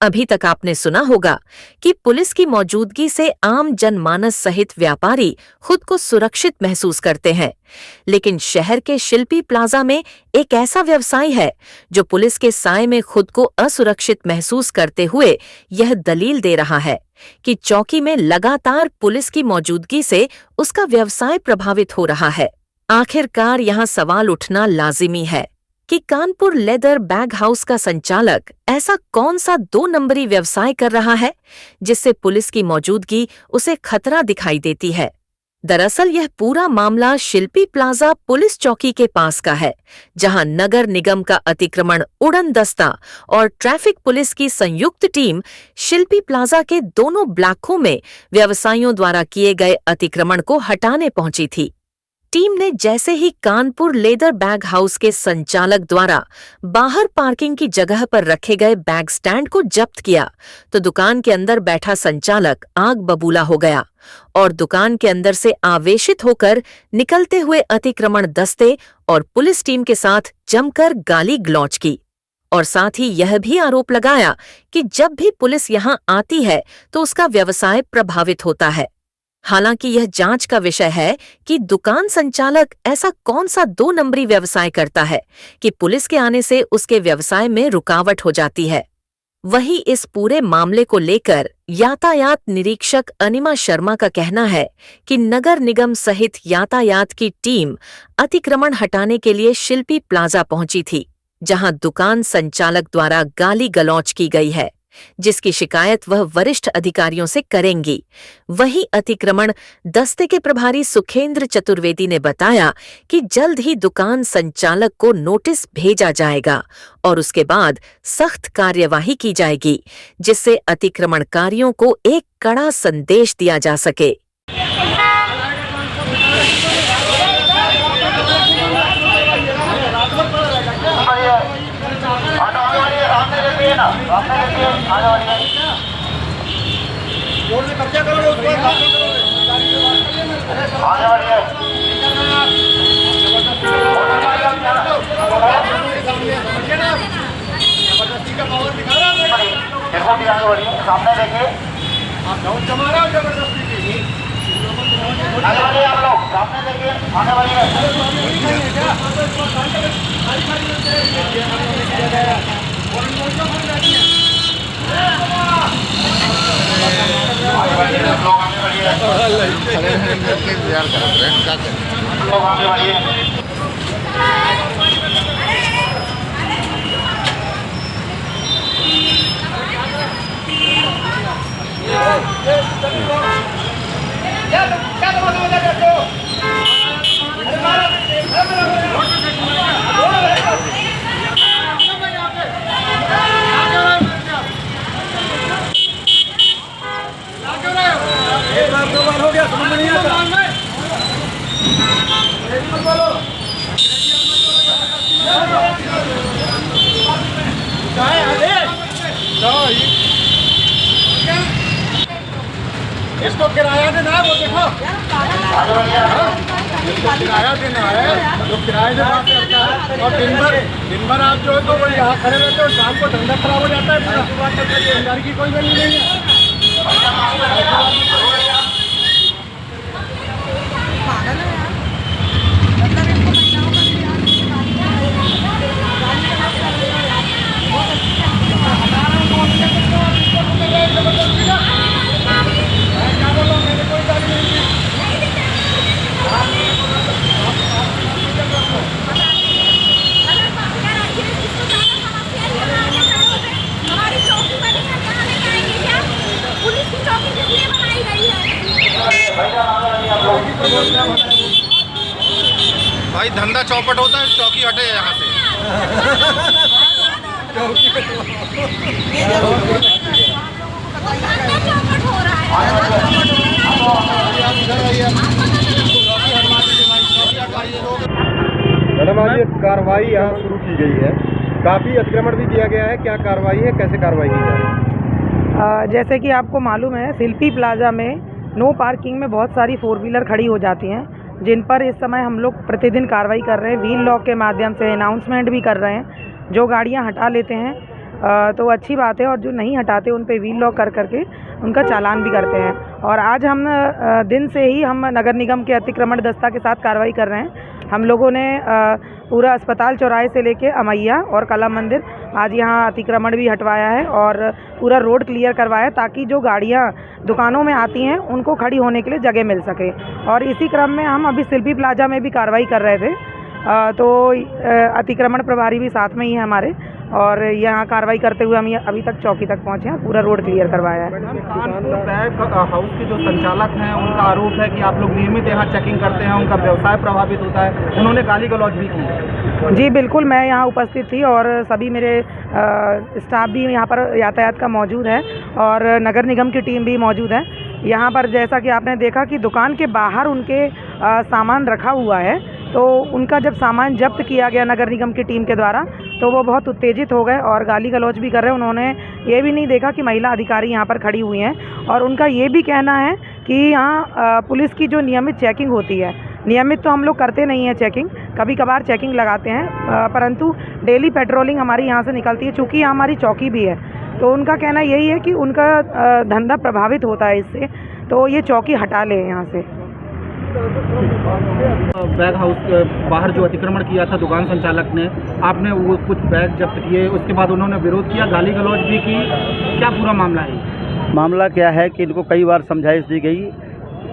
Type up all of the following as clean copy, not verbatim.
अभी तक आपने सुना होगा कि पुलिस की मौजूदगी से आम जनमानस सहित व्यापारी खुद को सुरक्षित महसूस करते हैं, लेकिन शहर के शिल्पी प्लाजा में एक ऐसा व्यवसाय है जो पुलिस के साए में खुद को असुरक्षित महसूस करते हुए यह दलील दे रहा है कि चौकी में लगातार पुलिस की मौजूदगी से उसका व्यवसाय प्रभावित हो रहा है। आखिरकार यहाँ सवाल उठना लाजिमी है कि कानपुर लेदर बैग हाउस का संचालक ऐसा कौन सा 2 नंबरी व्यवसाय कर रहा है जिससे पुलिस की मौजूदगी उसे खतरा दिखाई देती है। दरअसल यह पूरा मामला शिल्पी प्लाजा पुलिस चौकी के पास का है, जहां नगर निगम का अतिक्रमण उड़न दस्ता और ट्रैफिक पुलिस की संयुक्त टीम शिल्पी प्लाजा के दोनों ब्लॉकों में व्यवसायियों द्वारा किए गए अतिक्रमण को हटाने पहुंची थी। टीम ने जैसे ही कानपुर लेदर बैग हाउस के संचालक द्वारा बाहर पार्किंग की जगह पर रखे गए बैग स्टैंड को जब्त किया तो दुकान के अंदर बैठा संचालक आग बबूला हो गया और दुकान के अंदर से आवेशित होकर निकलते हुए अतिक्रमण दस्ते और पुलिस टीम के साथ जमकर गाली गलौज की और साथ ही यह भी आरोप लगाया कि जब भी पुलिस यहां आती है तो उसका व्यवसाय प्रभावित होता है। हालांकि यह जांच का विषय है कि दुकान संचालक ऐसा कौन सा 2 नंबरी व्यवसाय करता है कि पुलिस के आने से उसके व्यवसाय में रुकावट हो जाती है। वहीं इस पूरे मामले को लेकर यातायात निरीक्षक अनिमा शर्मा का कहना है कि नगर निगम सहित यातायात की टीम अतिक्रमण हटाने के लिए शिल्पी प्लाजा पहुंची थी, जहां दुकान संचालक द्वारा गाली गलौज की गई है, जिसकी शिकायत वह वरिष्ठ अधिकारियों से करेंगी। वहीं अतिक्रमण दस्ते के प्रभारी सुखेंद्र चतुर्वेदी ने बताया कि जल्द ही दुकान संचालक को नोटिस भेजा जाएगा और उसके बाद सख्त कार्यवाही की जाएगी, जिससे अतिक्रमणकारियों को एक कड़ा संदेश दिया जा सके। रोड में कब्जा करो, उसको आने वाली है। जबरदस्ती का पावर दिखा रहा है। देखो भी आने वाली है, सामने देखिए। आप डाउन जमा रहे हो जबरदस्ती की। आने वाली है, आप लोग सामने देखिए, आने वाली है। हो गया समझ नहीं आता। इसको किराया देना है, वो देखो इसको किराया देना है, जो किराए से बात करता है। और दिन भर आप जो है तो वो यहाँ खड़े रहते हो, शाम को धंधा खराब हो जाता है। पूरा की कोई वैल्यू नहीं है। भाई धंधा चौपट होता है, चौकी हटे यहाँ से। मैडम आज ये कार्रवाई यहाँ शुरू की गई है, काफ़ी अतिक्रमण भी दिया गया है, क्या कार्रवाई है, कैसे कार्रवाई की जाए? जैसे कि आपको मालूम है, शिल्पी प्लाजा में नो पार्किंग में बहुत सारी 4 व्हीलर खड़ी हो जाती हैं, जिन पर इस समय हम लोग प्रतिदिन कार्रवाई कर रहे हैं। व्हील लॉक के माध्यम से अनाउंसमेंट भी कर रहे हैं। जो गाड़ियां हटा लेते हैं तो अच्छी बात है। और जो नहीं हटाते उन पे व्हील लॉक कर करके उनका चालान भी करते हैं। और आज हम दिन से ही हम नगर निगम के अतिक्रमण दस्ता के साथ कार्रवाई कर रहे हैं। हम लोगों ने पूरा अस्पताल चौराहे से लेके अमैया और कला मंदिर आज यहाँ अतिक्रमण भी हटवाया है और पूरा रोड क्लियर करवाया है, ताकि जो गाड़ियाँ दुकानों में आती हैं उनको खड़ी होने के लिए जगह मिल सके। और इसी क्रम में हम अभी शिल्पी प्लाजा में भी कार्रवाई कर रहे थे, तो अतिक्रमण प्रभारी भी साथ में ही है हमारे, और यहाँ कार्रवाई करते हुए हम ये अभी तक चौकी तक पहुँचे हैं, पूरा रोड क्लियर करवाया है। कानपुर बैग हाउस के जो संचालक हैं उनका आरोप है कि आप लोग नियमित यहाँ चेकिंग करते हैं, उनका व्यवसाय प्रभावित होता है। उन्होंने गाली गलौज भी की। जी बिल्कुल, मैं यहाँ उपस्थित थी और सभी मेरे स्टाफ भी यहाँ पर यातायात का मौजूद है और नगर निगम की टीम भी मौजूद है यहाँ पर। जैसा कि आपने देखा कि दुकान के बाहर उनके सामान रखा हुआ है, तो उनका जब सामान जब्त किया गया नगर निगम की टीम के द्वारा, तो वो बहुत उत्तेजित हो गए और गाली गलौज भी कर रहे हैं। उन्होंने ये भी नहीं देखा कि महिला अधिकारी यहाँ पर खड़ी हुई हैं, और उनका ये भी कहना है कि यहाँ पुलिस की जो नियमित चेकिंग होती है, नियमित तो हम लोग करते नहीं हैं चेकिंग, कभी कभार चेकिंग लगाते हैं, परंतु डेली पेट्रोलिंग हमारी यहाँ से निकलती है, चूँकि यहाँ हमारी चौकी भी है। तो उनका कहना यही है कि उनका धंधा प्रभावित होता है इससे, तो ये चौकी हटा लें यहाँ से। बैग हाउस के बाहर जो अतिक्रमण किया था दुकान संचालक ने, आपने वो कुछ बैग जब्त किए, उसके बाद उन्होंने विरोध किया, गाली गलौज भी की। क्या पूरा मामला है? मामला क्या है कि इनको कई बार समझाइश दी गई।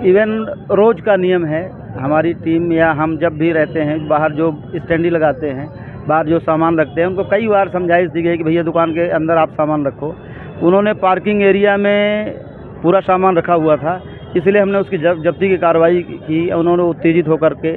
इवन रोज़ का नियम है, हमारी टीम या हम जब भी रहते हैं बाहर जो स्टैंडी लगाते हैं, बाहर जो सामान रखते हैं, उनको कई बार समझाइश दी गई कि भैया दुकान के अंदर आप सामान रखो। उन्होंने पार्किंग एरिया में पूरा सामान रखा हुआ था, इसलिए हमने उसकी जब्ती की कार्रवाई की। उन्होंने उत्तेजित होकर के,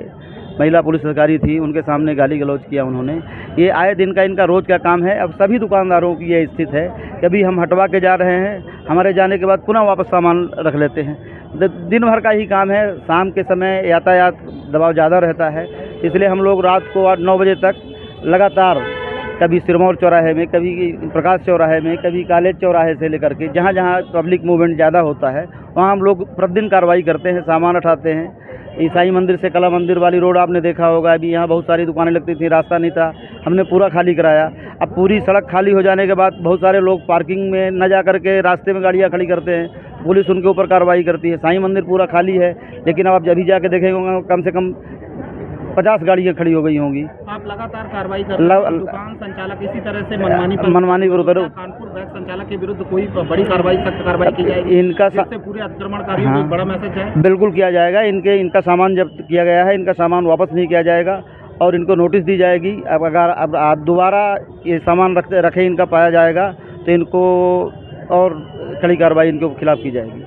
महिला पुलिस अधिकारी थी, उनके सामने गाली गलौज किया उन्होंने। ये आए दिन का इनका रोज़ का काम है। अब सभी दुकानदारों की ये स्थिति है, कभी हम हटवा के जा रहे हैं, हमारे जाने के बाद पुनः वापस सामान रख लेते हैं। दिन भर का ही काम है। शाम के समय यातायात दबाव ज़्यादा रहता है, इसलिए हम लोग रात को 8-9 बजे तक लगातार, कभी सिरमौर चौराहे में, कभी प्रकाश चौराहे में, कभी कॉलेज चौराहे से लेकर के जहाँ जहाँ पब्लिक मूवमेंट ज़्यादा होता है वहाँ हम लोग प्रतिदिन कार्रवाई करते हैं, सामान उठाते हैं। ईसाई मंदिर से कला मंदिर वाली रोड आपने देखा होगा, अभी यहाँ बहुत सारी दुकानें लगती थी, रास्ता नहीं था, हमने पूरा खाली कराया। अब पूरी सड़क खाली हो जाने के बाद बहुत सारे लोग पार्किंग में न जा कर के रास्ते में गाड़ियाँ खड़ी करते हैं, पुलिस उनके ऊपर कार्रवाई करती है। साईं मंदिर पूरा खाली है, लेकिन अब आप जब भी जाके देखेंगे कम से कम 50 गाड़ियाँ खड़ी हो गई होंगी। आप लगातार कार्रवाई कर रहे हैं। दुकान संचालक इसी तरह से मनमानी विरुद्ध कानपुर बैग संचालक के विरुद्ध कोई बड़ी कार्रवाई, सख्त कार्रवाई की जाएगी? इनका पूरे अतिक्रमणकारियों को एक बड़ा मैसेज है। बिल्कुल किया जाएगा। इनका सामान जब्त किया गया है, इनका सामान वापस नहीं किया जाएगा और इनको नोटिस दी जाएगी। अब अगर अब दोबारा ये सामान रखे इनका पाया जाएगा तो इनको और कड़ी कार्रवाई इनके खिलाफ की जाएगी।